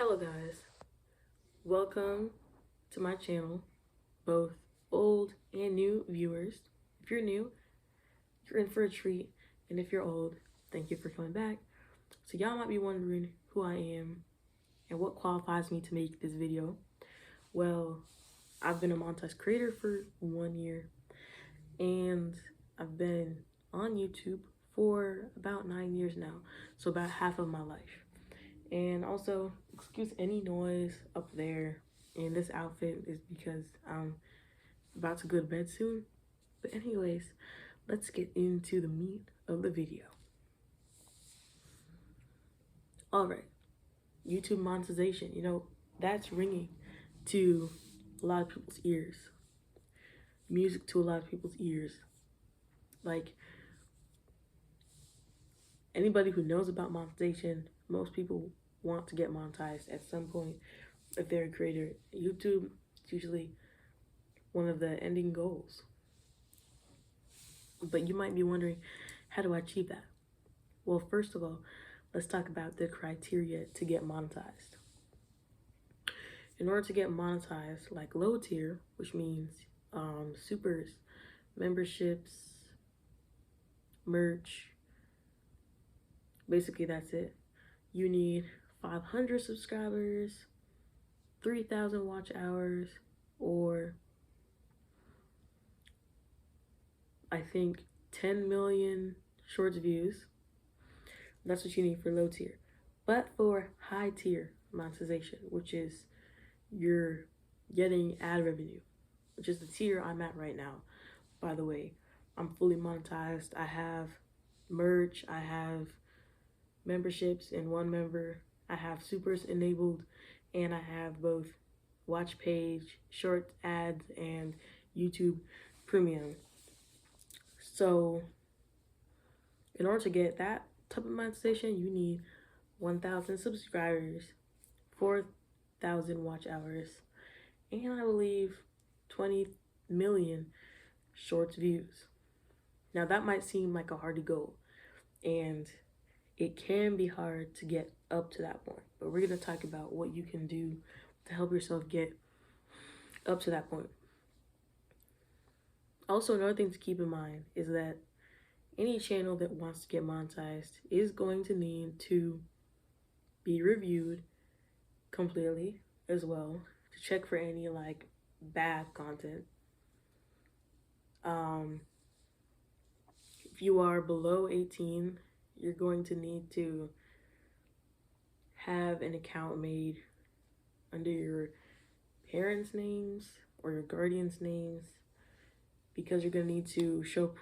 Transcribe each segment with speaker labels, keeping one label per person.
Speaker 1: Hello guys, welcome to my channel, both old and new viewers. If you're new, you're in for a treat, and if you're old, thank you for coming back. So y'all might be wondering who I am and what qualifies me to make this video. Well, I've been a monetized creator for 1 year, and I've been on YouTube for about 9 years now, so about half of my life. And also, excuse any noise up there. And this outfit is because I'm about to go to bed soon. But anyways, let's get into the meat of the video. All right, YouTube monetization, that's ringing to a lot of people's ears. Music to a lot of people's ears. Like, anybody who knows about monetization, most people want to get monetized at some point. If they're a creator, YouTube is usually one of the ending goals. But you might be wondering, how do I achieve that? Well, first of all, let's talk about the criteria to get monetized. In order to get monetized, like low tier, which means supers, memberships, merch, basically that's it. You need 500 subscribers, 3,000 watch hours, or I think 10 million shorts views. That's what you need for low tier. But for high tier monetization, which is you're getting ad revenue, which is the tier I'm at right now. By the way, I'm fully monetized. I have merch, I have memberships and one member, I have supers enabled, and I have both watch page, short ads, and YouTube premium. So in order to get that type of monetization, you need 1,000 subscribers, 4,000 watch hours, and I believe 20 million shorts views. Now that might seem like a hardy goal, and it can be hard to get up to that point, but we're going to talk about what you can do to help yourself get up to that point. Also, another thing to keep in mind is that any channel that wants to get monetized is going to need to be reviewed completely as well to check for any like bad content. If you are below 18, you're going to need to have an account made under your parents' names or your guardians' names, because you're going to need to show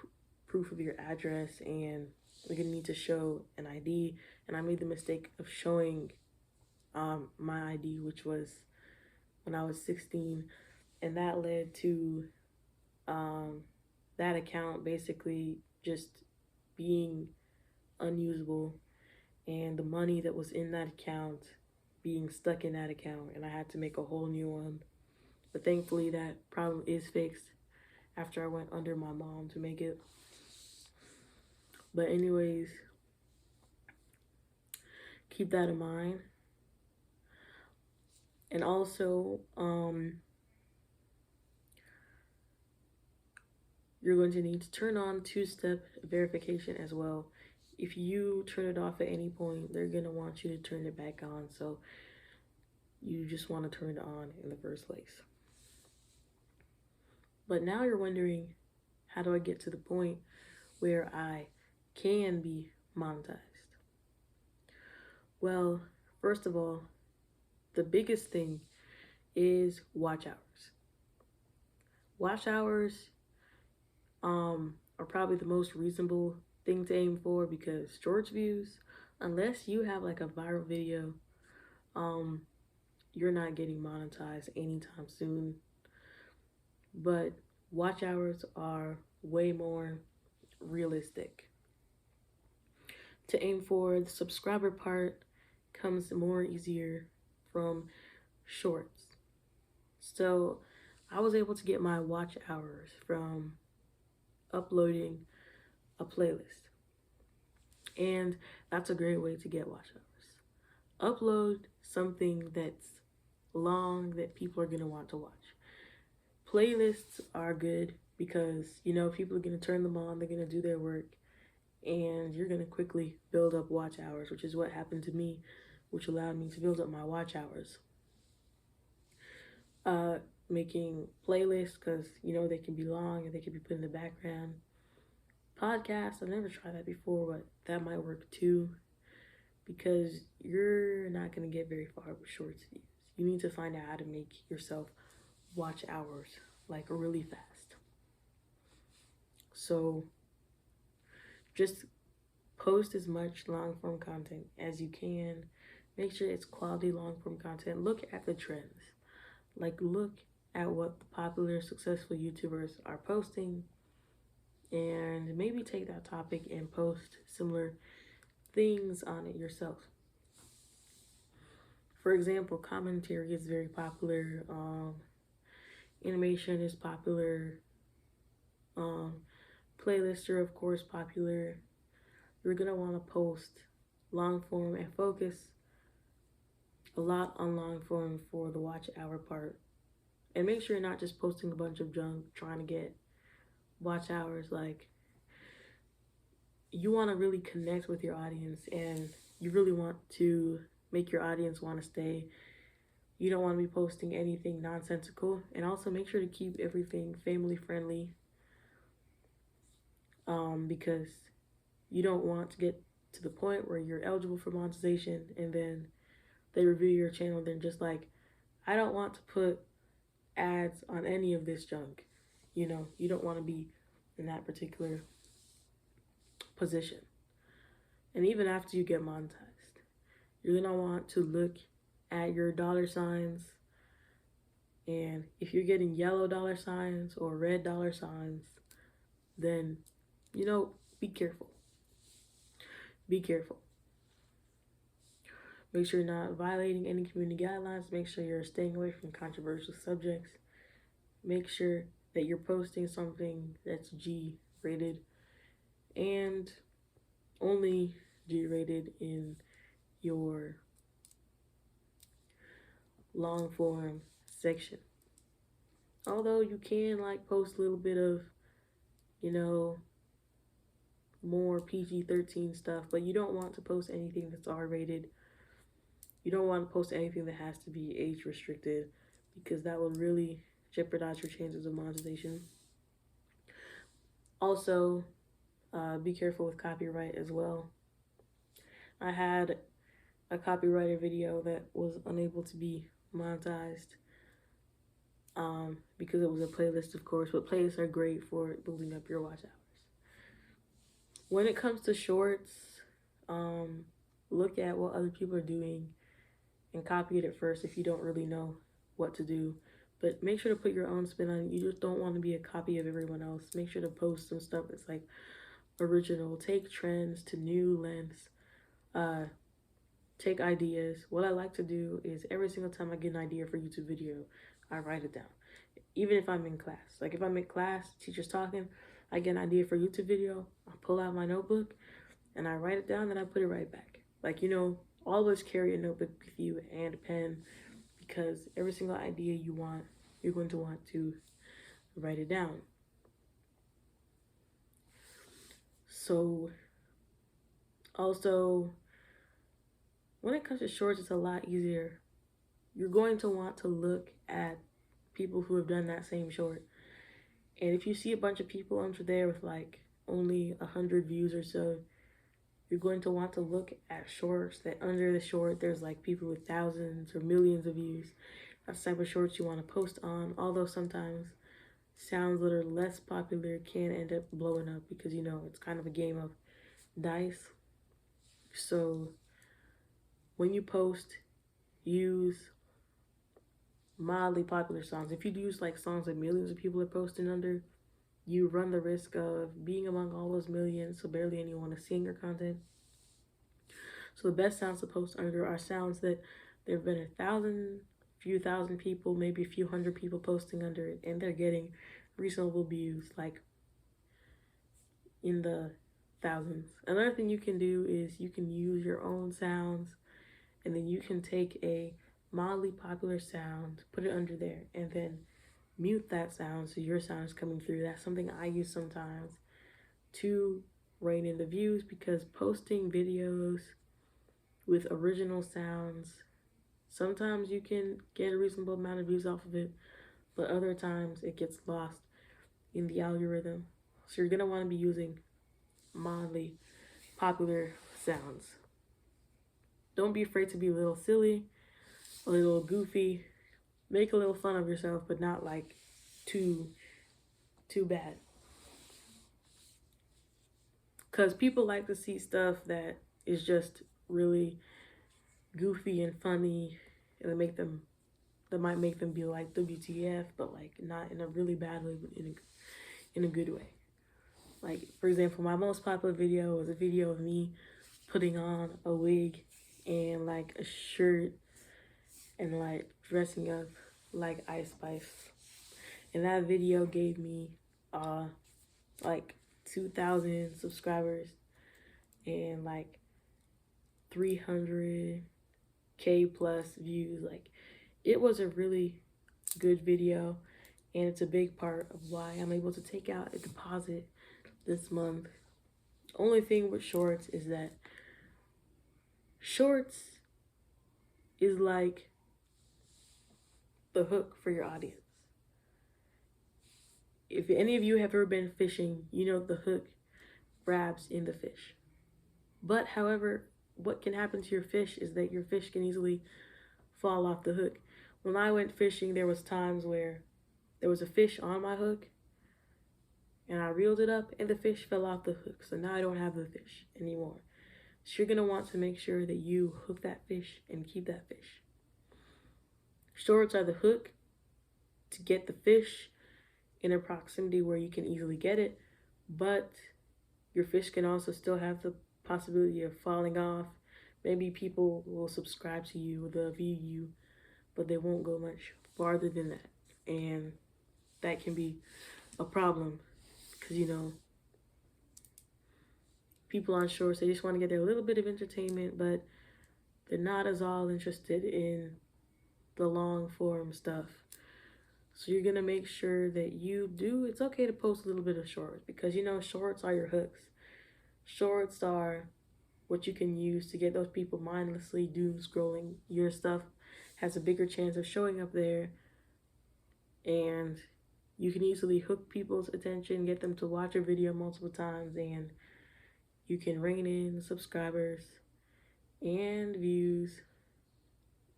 Speaker 1: proof of your address, and you're going to need to show an ID. And I made the mistake of showing my ID, which was when I was 16, and that led to that account basically just being unusable, and the money that was in that account being stuck in that account, and I had to make a whole new one. But thankfully that problem is fixed after I went under my mom to make it. But anyways, keep that in mind. And also, you're going to need to turn on two-step verification as well. If you turn it off at any point, they're going to want you to turn it back on. So you just want to turn it on in the first place. But now you're wondering, how do I get to the point where I can be monetized? Well, first of all, the biggest thing is watch hours. Watch hours are probably the most reasonable thing to aim for, because shorts views, unless you have like a viral video, you're not getting monetized anytime soon. But watch hours are way more realistic to aim for. The subscriber part comes more easier from shorts. So I was able to get my watch hours from uploading a playlist, and that's a great way to get watch upload something that's long that people are going to want to watch. Playlists are good because, people are going to turn them on, they're going to do their work, and you're going to quickly build up watch hours, which is what happened to me, which allowed me to build up my watch hours. Making playlists because, they can be long and they can be put in the background. Podcasts, I've never tried that before, but that might work too because you're not going to get very far with shorts views. You need to find out how to make yourself watch hours like really fast. So just post as much long form content as you can. Make sure it's quality long form content. Look at the trends. Look at what the popular successful YouTubers are posting and maybe take that topic and post similar things on it yourself. For example, commentary is very popular. Animation is popular. Playlists are of course popular. You're gonna want to post long form and focus a lot on long form for the watch hour part. And make sure you're not just posting a bunch of junk trying to get watch hours. You want to really connect with your audience and you really want to make your audience want to stay. You don't want to be posting anything nonsensical, and also make sure to keep everything family friendly because you don't want to get to the point where you're eligible for monetization and then they review your channel and they're just like, I don't want to put ads on any of this junk. You don't want to be in that particular position. And even after you get monetized, you're going to want to look at your dollar signs. And if you're getting yellow dollar signs or red dollar signs, then, be careful. Be careful. Make sure you're not violating any community guidelines. Make sure you're staying away from controversial subjects. Make sure that you're posting something that's G rated and only G rated in your long form section. Although you can post a little bit of, more PG-13 stuff, but you don't want to post anything that's R-rated. You don't want to post anything that has to be age restricted because that will really jeopardize your chances of monetization. Also, be careful with copyright as well. I had a copyrighted video that was unable to be monetized because it was a playlist, of course, but playlists are great for building up your watch hours. When it comes to shorts, look at what other people are doing and copy it at first if you don't really know what to do. But make sure to put your own spin on it. You just don't want to be a copy of everyone else. Make sure to post some stuff that's original. Take trends to new lengths. Take ideas. What I like to do is every single time I get an idea for a YouTube video, I write it down. Even if I'm in class. If I'm in class, teacher's talking, I get an idea for a YouTube video, I pull out my notebook and I write it down and I put it right back. Always carry a notebook with you and a pen because every single idea you want, you're going to want to write it down. So, also, when it comes to shorts, it's a lot easier. You're going to want to look at people who have done that same short. And if you see a bunch of people under there with only 100 views or so, you're going to want to look at shorts that under the short, there's people with thousands or millions of views. That's the type of shorts you want to post on, although sometimes sounds that are less popular can end up blowing up because, it's kind of a game of dice. So when you post, use mildly popular songs. If you use songs that millions of people are posting under, you run the risk of being among all those millions, so barely anyone is seeing your content. So the best sounds to post under are sounds that there have been few thousand people, maybe a few hundred people posting under it, and they're getting reasonable views, in the thousands. Another thing you can do is you can use your own sounds and then you can take a mildly popular sound, put it under there, and then mute that sound so your sound is coming through. That's something I use sometimes to rein in the views, because posting videos with original sounds, sometimes you can get a reasonable amount of views off of it, but other times it gets lost in the algorithm. So you're gonna want to be using mildly popular sounds. Don't be afraid to be a little silly, a little goofy, make a little fun of yourself, but not like too bad. Because people like to see stuff that is just really goofy and funny, and that might make them be like WTF, but like not in a really bad way, but in a good way. Like, for example, my most popular video was a video of me putting on a wig and like a shirt and like dressing up like Ice Spice. And that video gave me like 2,000 subscribers and like 300K plus views. Like, it was a really good video, and it's a big part of why I'm able to take out a deposit this month. Only thing with shorts is that shorts is like the hook for your audience. If any of you have ever been fishing, you know the hook grabs in the fish. But however, what can happen to your fish is that your fish can easily fall off the hook. When I went fishing, there was times where there was a fish on my hook and I reeled it up and the fish fell off the hook. So now I don't have the fish anymore. So you're gonna want to make sure that you hook that fish and keep that fish. Shorts are the hook to get the fish in a proximity where you can easily get it, but your fish can also still have the possibility of falling off. Maybe people will subscribe to you, they'll view you, but they won't go much farther than that. And that can be a problem because, you know, people on shorts, they just want to get their little bit of entertainment, but they're not as all interested in the long form stuff. So you're gonna make sure that it's okay to post a little bit of shorts, because you know shorts are your hooks. Shorts are what you can use to get those people mindlessly doom scrolling. Your stuff has a bigger chance of showing up there, and you can easily hook people's attention, get them to watch a video multiple times, and you can rein in subscribers and views,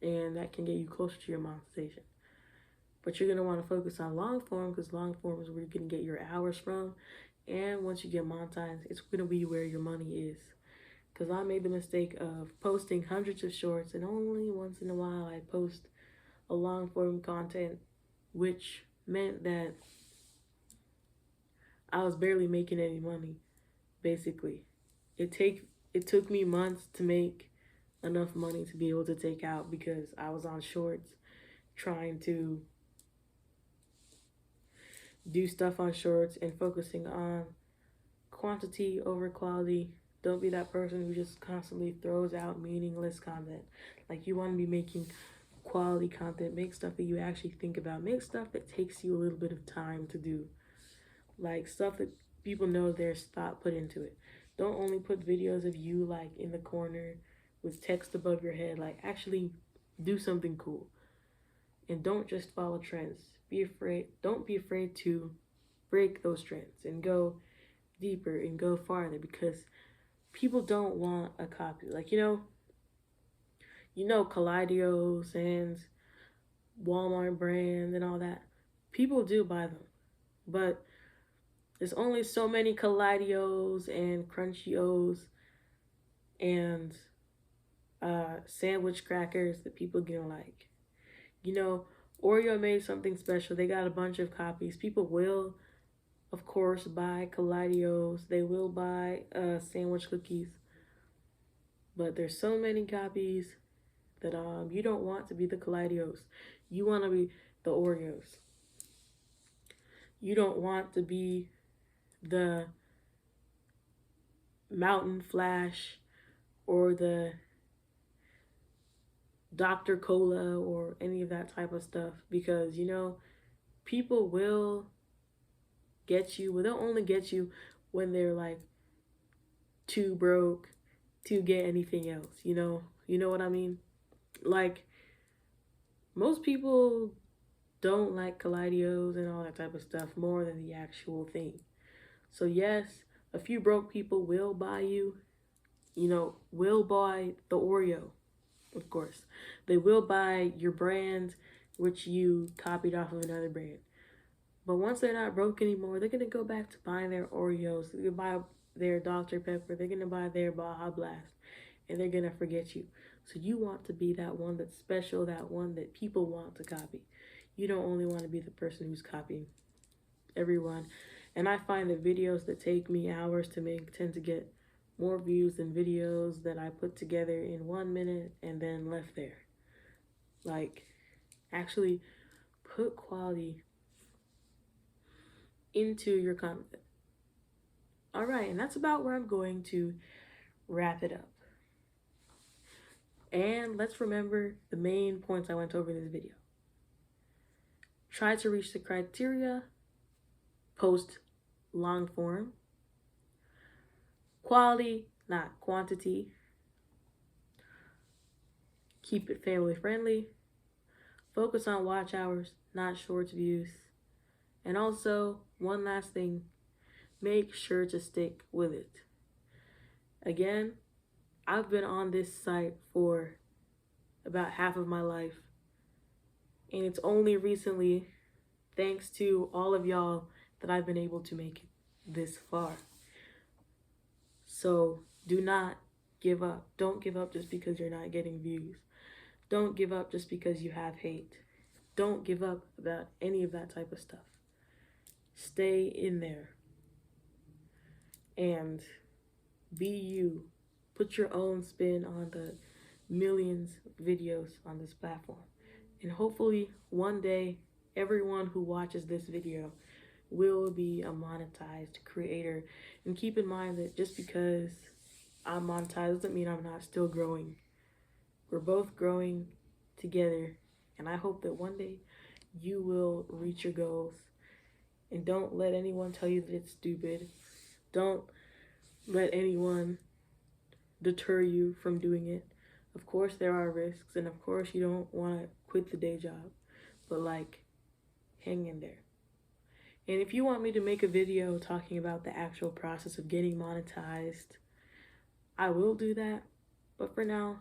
Speaker 1: and that can get you closer to your monetization. But you're gonna want to focus on long form, because long form is where you're gonna get your hours from. And once you get monetized, it's gonna be where your money is. Because I made the mistake of posting hundreds of shorts, and only once in a while I post a long form content, which meant that I was barely making any money, basically. It took me months to make enough money to be able to take out, because I was on shorts trying to do stuff on shorts and focusing on quantity over quality. Don't be that person who just constantly throws out meaningless content. Like, you want to be making quality content. Make stuff that you actually think about. Make stuff that takes you a little bit of time to do. Like, stuff that people know there's thought put into it. Don't only put videos of you like in the corner with text above your head. Like, actually do something cool. And don't just follow trends. Don't be afraid to break those trends and go deeper and go farther, because people don't want a copy. Like, you know Kaleidos and Walmart brand and all that. People do buy them, but there's only so many Kaleidos and Crunchios and sandwich crackers that people gonna like. You know, Oreo made something special. They got a bunch of copies. People will, of course, buy Kaleidos. They will buy sandwich cookies. But there's so many copies that you don't want to be the Kaleidos. You want to be the Oreos. You don't want to be the Mountain Flash or the Dr. Cola or any of that type of stuff, because people will get you. Well, they'll only get you when they're like too broke to get anything else. You know what I mean? Like, most people don't like Kaleidos and all that type of stuff more than the actual thing. So yes, a few broke people will buy you, will buy the Oreo, of course. They will buy your brand, which you copied off of another brand. But once they're not broke anymore, they're gonna go back to buying their Oreos. They're gonna buy their Dr. Pepper. They're gonna buy their Baja Blast, and they're gonna forget you. So you want to be that one that's special, that one that people want to copy. You don't only want to be the person who's copying everyone. And I find that videos that take me hours to make tend to get more views than videos that I put together in 1 minute and then left there. Like, actually put quality into your content. All right, and that's about where I'm going to wrap it up. And let's remember the main points I went over in this video. Try to reach the criteria, post long form, quality, not quantity, keep it family friendly, focus on watch hours, not shorts views, and also, one last thing, make sure to stick with it. Again, I've been on this site for about half of my life, and it's only recently, thanks to all of y'all, that I've been able to make it this far. So do not give up. Don't give up just because you're not getting views. Don't give up just because you have hate. Don't give up about any of that type of stuff. Stay in there and be you. Put your own spin on the millions of videos on this platform. And hopefully one day, everyone who watches this video will be a monetized creator. And keep in mind that just because I'm monetized doesn't mean I'm not still growing. We're both growing together. And I hope that one day you will reach your goals. And don't let anyone tell you that it's stupid. Don't let anyone deter you from doing it. Of course there are risks, and of course you don't want to quit the day job, but like, hang in there. And if you want me to make a video talking about the actual process of getting monetized, I will do that. But for now,